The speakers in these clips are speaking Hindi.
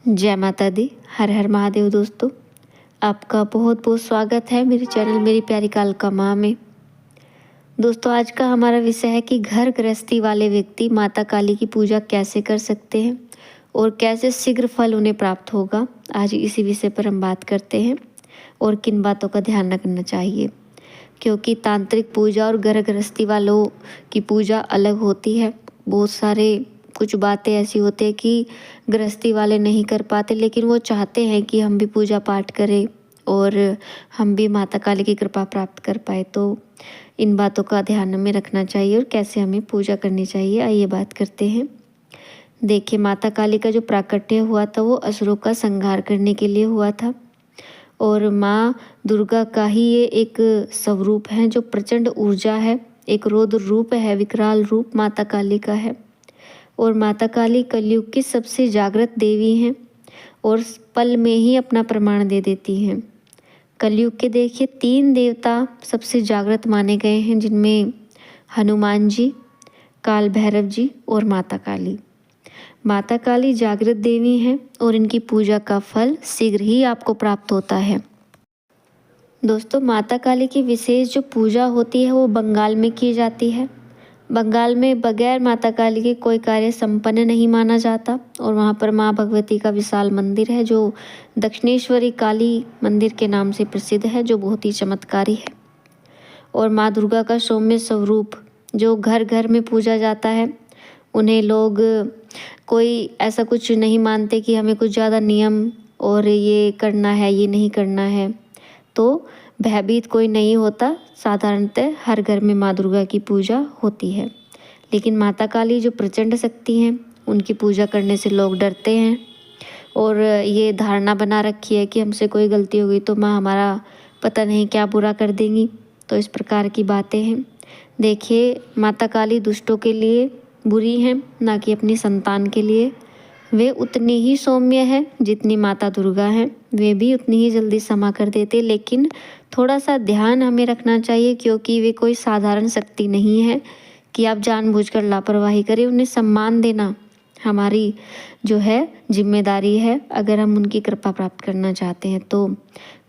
जय माता दी। हर हर महादेव। दोस्तों, आपका बहुत बहुत स्वागत है मेरे चैनल मेरी प्यारी कालका माँ में। दोस्तों, आज का हमारा विषय है कि घर गृहस्थी वाले व्यक्ति माता काली की पूजा कैसे कर सकते हैं और कैसे शीघ्र फल उन्हें प्राप्त होगा। आज इसी विषय पर हम बात करते हैं और किन बातों का ध्यान रखना चाहिए, क्योंकि तांत्रिक पूजा और घर गृहस्थी वालों की पूजा अलग होती है। बहुत सारे कुछ बातें ऐसी होती है कि गृहस्थी वाले नहीं कर पाते, लेकिन वो चाहते हैं कि हम भी पूजा पाठ करें और हम भी माता काली की कृपा प्राप्त कर पाए। तो इन बातों का ध्यान में रखना चाहिए और कैसे हमें पूजा करनी चाहिए, आइए बात करते हैं। देखिए, माता काली का जो प्राकट्य हुआ था वो असुरों का संहार करने के लिए हुआ था और माँ दुर्गा का ही ये एक स्वरूप है जो प्रचंड ऊर्जा है, एक रौद्र रूप है, विकराल रूप माता काली का है। और माता काली कलयुग की सबसे जागृत देवी हैं और पल में ही अपना प्रमाण दे देती हैं। कलयुग के देखिए 3 देवता सबसे जागृत माने गए हैं, जिनमें हनुमान जी, काल भैरव जी और माता काली। माता काली जागृत देवी हैं और इनकी पूजा का फल शीघ्र ही आपको प्राप्त होता है। दोस्तों, माता काली की विशेष जो पूजा होती है वो बंगाल में की जाती है। बंगाल में बगैर माता काली के कोई कार्य संपन्न नहीं माना जाता और वहाँ पर माँ भगवती का विशाल मंदिर है जो दक्षिणेश्वरी काली मंदिर के नाम से प्रसिद्ध है, जो बहुत ही चमत्कारी है। और माँ दुर्गा का सौम्य स्वरूप जो घर घर में पूजा जाता है, उन्हें लोग कोई ऐसा कुछ नहीं मानते कि हमें कुछ ज़्यादा नियम और ये करना है, ये नहीं करना है। तो भयभीत कोई नहीं होता, साधारणतः हर घर में माँ दुर्गा की पूजा होती है। लेकिन माता काली जो प्रचंड शक्ति हैं, उनकी पूजा करने से लोग डरते हैं और ये धारणा बना रखी है कि हमसे कोई गलती हो गई तो माँ हमारा पता नहीं क्या बुरा कर देंगी। तो इस प्रकार की बातें हैं। देखिए, माता काली दुष्टों के लिए बुरी हैं, ना कि अपनी संतान के लिए। वे उतनी ही सौम्य है जितनी माता दुर्गा हैं, वे भी उतनी ही जल्दी क्षमा कर देते, लेकिन थोड़ा सा ध्यान हमें रखना चाहिए, क्योंकि वे कोई साधारण शक्ति नहीं है कि आप जानबूझकर लापरवाही करें। उन्हें सम्मान देना हमारी जो है जिम्मेदारी है, अगर हम उनकी कृपा प्राप्त करना चाहते हैं। तो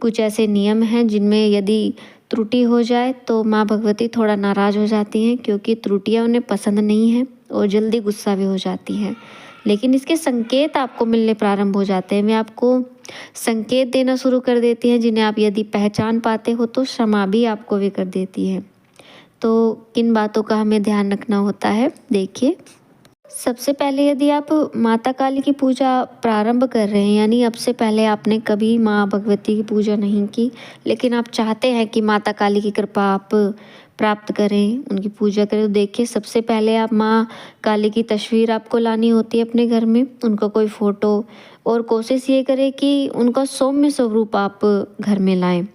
कुछ ऐसे नियम हैं जिनमें यदि त्रुटि हो जाए तो माँ भगवती थोड़ा नाराज़ हो जाती हैं, क्योंकि त्रुटियाँ उन्हें पसंद नहीं हैं और जल्दी गुस्सा भी हो जाती हैं। लेकिन इसके संकेत आपको मिलने प्रारंभ हो जाते हैं। वे आपको संकेत देना शुरू कर देती हैं, जिन्हें आप यदि पहचान पाते हो तो क्षमा भी आपको वे कर देती है। तो किन बातों का हमें ध्यान रखना होता है, देखिए। सबसे पहले यदि आप माता काली की पूजा प्रारंभ कर रहे हैं, यानी अब से पहले आपने कभी माँ भगवती की पूजा नहीं की, लेकिन आप चाहते हैं कि माता काली की कृपा आप प्राप्त करें, उनकी पूजा करें, तो देखिए सबसे पहले आप माँ काली की तस्वीर आपको लानी होती है अपने घर में, उनका कोई फ़ोटो, और कोशिश ये करें कि उनका सौम्य स्वरूप आप घर में लाएं।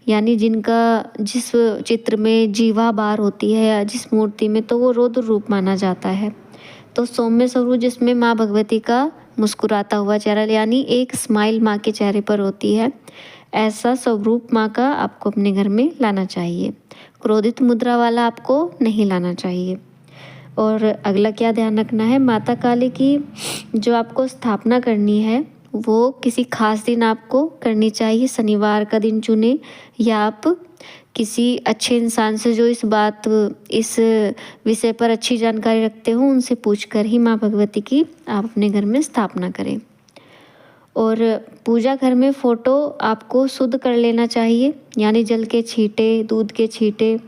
यानी जिस चित्र में जीवा बार होती है या जिस मूर्ति में, तो वो रौद्र रूप माना जाता है। तो सौम्य स्वरूप जिसमें माँ भगवती का मुस्कुराता हुआ चेहरा, यानी एक स्माइल माँ के चेहरे पर होती है, ऐसा स्वरूप माँ का आपको अपने घर में लाना चाहिए। क्रोधित मुद्रा वाला आपको नहीं लाना चाहिए। और अगला क्या ध्यान रखना है, माता काली की जो आपको स्थापना करनी है वो किसी खास दिन आपको करनी चाहिए। शनिवार का दिन चुने या आप किसी अच्छे इंसान से जो इस विषय पर अच्छी जानकारी रखते हो, उनसे पूछकर ही माँ भगवती की आप अपने घर में स्थापना करें। और पूजा घर में फ़ोटो आपको शुद्ध कर लेना चाहिए, यानी जल के छींटे, दूध के छींटे,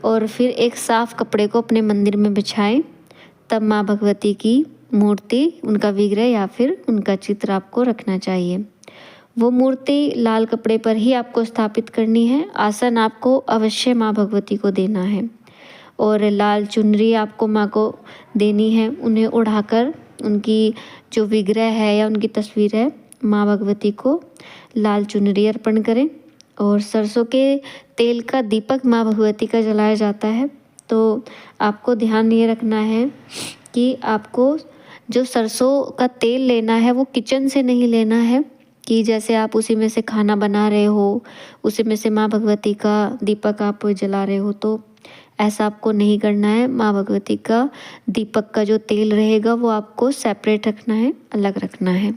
और फिर एक साफ़ कपड़े को अपने मंदिर में बिछाएं। तब माँ भगवती की मूर्ति, उनका विग्रह या फिर उनका चित्र आपको रखना चाहिए। वो मूर्ति लाल कपड़े पर ही आपको स्थापित करनी है। आसन आपको अवश्य माँ भगवती को देना है और लाल चुनरी आपको माँ को देनी है। उन्हें उड़ाकर उनकी जो विग्रह है या उनकी तस्वीर है, माँ भगवती को लाल चुनरी अर्पण करें। और सरसों के तेल का दीपक माँ भगवती का जलाया जाता है। तो आपको ध्यान ये रखना है कि आपको जो सरसों का तेल लेना है वो किचन से नहीं लेना है, कि जैसे आप उसी में से खाना बना रहे हो, उसी में से माँ भगवती का दीपक आप जला रहे हो, तो ऐसा आपको नहीं करना है। माँ भगवती का दीपक का जो तेल रहेगा वो आपको सेपरेट रखना है, अलग रखना है।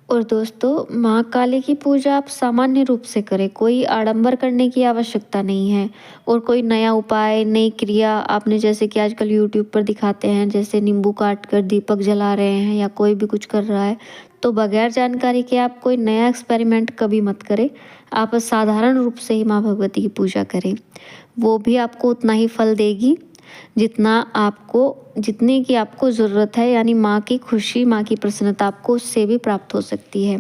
और दोस्तों, माँ काली की पूजा आप सामान्य रूप से करें, कोई आडंबर करने की आवश्यकता नहीं है। और कोई नया उपाय, नई क्रिया आपने जैसे कि आजकल यूट्यूब पर दिखाते हैं, जैसे नींबू काट कर दीपक जला रहे हैं या कोई भी कुछ कर रहा है, तो बगैर जानकारी के आप कोई नया एक्सपेरिमेंट कभी मत करें। आप साधारण रूप से ही माँ भगवती की पूजा करें, वो भी आपको उतना ही फल देगी जितने की आपको ज़रूरत है। यानी माँ की खुशी, माँ की प्रसन्नता आपको उससे भी प्राप्त हो सकती है।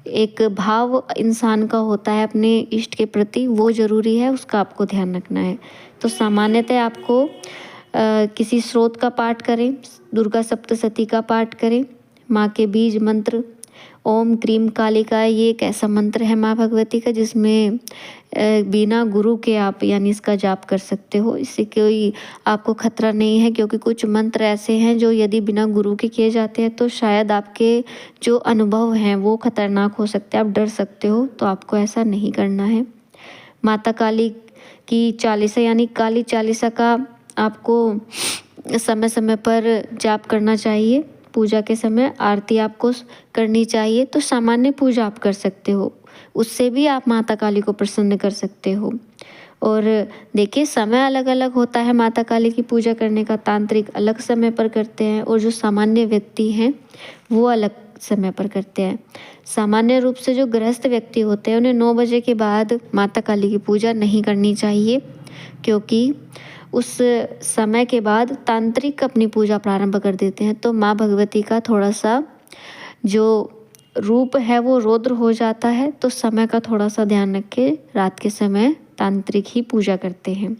एक भाव इंसान का होता है अपने इष्ट के प्रति, वो ज़रूरी है, उसका आपको ध्यान रखना है। तो सामान्यतः आपको किसी स्रोत का पाठ करें, दुर्गा सप्तशती का पाठ करें, माँ के बीज मंत्र ओम क्रीम कालिका, ये एक ऐसा मंत्र है माँ भगवती का जिसमें बिना गुरु के आप यानी इसका जाप कर सकते हो। इससे कोई आपको खतरा नहीं है, क्योंकि कुछ मंत्र ऐसे हैं जो यदि बिना गुरु के किए जाते हैं तो शायद आपके जो अनुभव हैं वो खतरनाक हो सकते हैं, आप डर सकते हो, तो आपको ऐसा नहीं करना है। माता काली की चालीसा यानी काली चालीसा का आपको समय समय पर जाप करना चाहिए। पूजा के समय आरती आपको करनी चाहिए। तो सामान्य पूजा आप कर सकते हो, उससे भी आप माता काली को प्रसन्न कर सकते हो। और देखिए, समय अलग अलग होता है माता काली की पूजा करने का। तांत्रिक अलग समय पर करते हैं और जो सामान्य व्यक्ति हैं वो अलग समय पर करते हैं। सामान्य रूप से जो गृहस्थ व्यक्ति होते हैं उन्हें 9 बजे के बाद माता काली की पूजा नहीं करनी चाहिए, क्योंकि उस समय के बाद तांत्रिक अपनी पूजा प्रारंभ कर देते हैं। तो माँ भगवती का थोड़ा सा जो रूप है वो रौद्र हो जाता है, तो समय का थोड़ा सा ध्यान रख के रात के समय तांत्रिक ही पूजा करते हैं।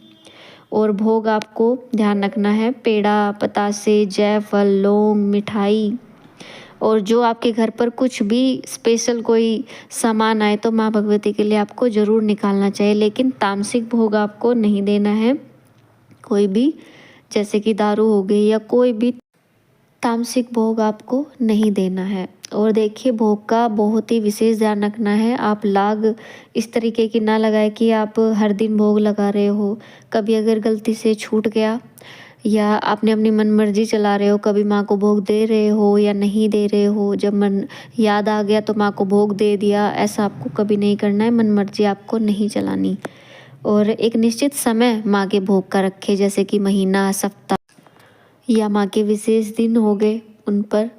और भोग आपको ध्यान रखना है, पेड़ा, बतासे, जायफल, लौंग, मिठाई, और जो आपके घर पर कुछ भी स्पेशल कोई सामान आए तो माँ भगवती के लिए आपको ज़रूर निकालना चाहिए। लेकिन तामसिक भोग आपको नहीं देना है, कोई भी, जैसे कि दारू हो गई या कोई भी तामसिक भोग आपको नहीं देना है। और देखिए, भोग का बहुत ही विशेष ध्यान रखना है। आप लाग इस तरीके की ना लगाए कि आप हर दिन भोग लगा रहे हो। कभी अगर गलती से छूट गया या आपने अपनी मनमर्जी चला रहे हो, कभी माँ को भोग दे रहे हो या नहीं दे रहे हो, जब मन याद आ गया तो माँ को भोग दे दिया, ऐसा आपको कभी नहीं करना है। मनमर्जी आपको नहीं चलानी। और एक निश्चित समय माँ के भोग का रखें, जैसे कि महीना, सप्ताह या माँ के विशेष दिन हो गए उन पर,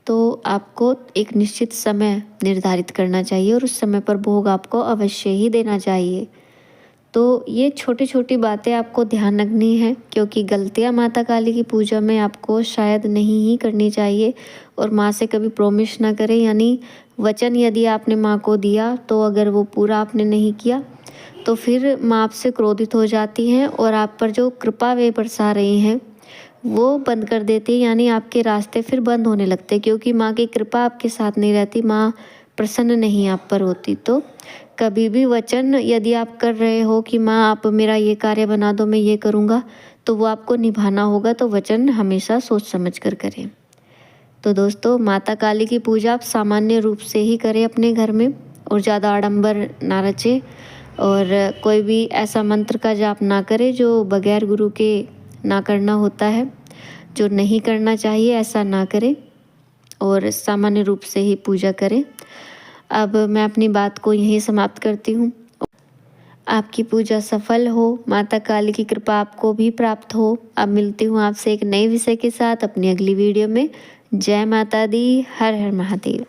तो आपको एक निश्चित समय निर्धारित करना चाहिए और उस समय पर भोग आपको अवश्य ही देना चाहिए। तो ये छोटी छोटी बातें आपको ध्यान रखनी है, क्योंकि गलतियाँ माता काली की पूजा में आपको शायद नहीं ही करनी चाहिए। और माँ से कभी प्रॉमिस ना करें, यानी वचन यदि आपने माँ को दिया तो अगर वो पूरा आपने नहीं किया तो फिर माँ आपसे क्रोधित हो जाती हैं और आप पर जो कृपा वे बरसा रही हैं वो बंद कर देती है। यानी आपके रास्ते फिर बंद होने लगते हैं, क्योंकि माँ की कृपा आपके साथ नहीं रहती, माँ प्रसन्न नहीं आप पर होती। तो कभी भी वचन यदि आप कर रहे हो कि माँ आप मेरा ये कार्य बना दो, मैं ये करूँगा, तो वो आपको निभाना होगा। तो वचन हमेशा सोच समझ कर करें। तो दोस्तों, माता काली की पूजा आप सामान्य रूप से ही करें अपने घर में, और ज़्यादा आडंबर ना रचें, और कोई भी ऐसा मंत्र का जाप ना करें जो बगैर गुरु के ना करना होता है, जो नहीं करना चाहिए ऐसा ना करें, और सामान्य रूप से ही पूजा करें। अब मैं अपनी बात को यहीं समाप्त करती हूँ। आपकी पूजा सफल हो, माता काली की कृपा आपको भी प्राप्त हो। अब मिलती हूँ आपसे एक नए विषय के साथ अपनी अगली वीडियो में। जय माता दी, हर हर महादेव।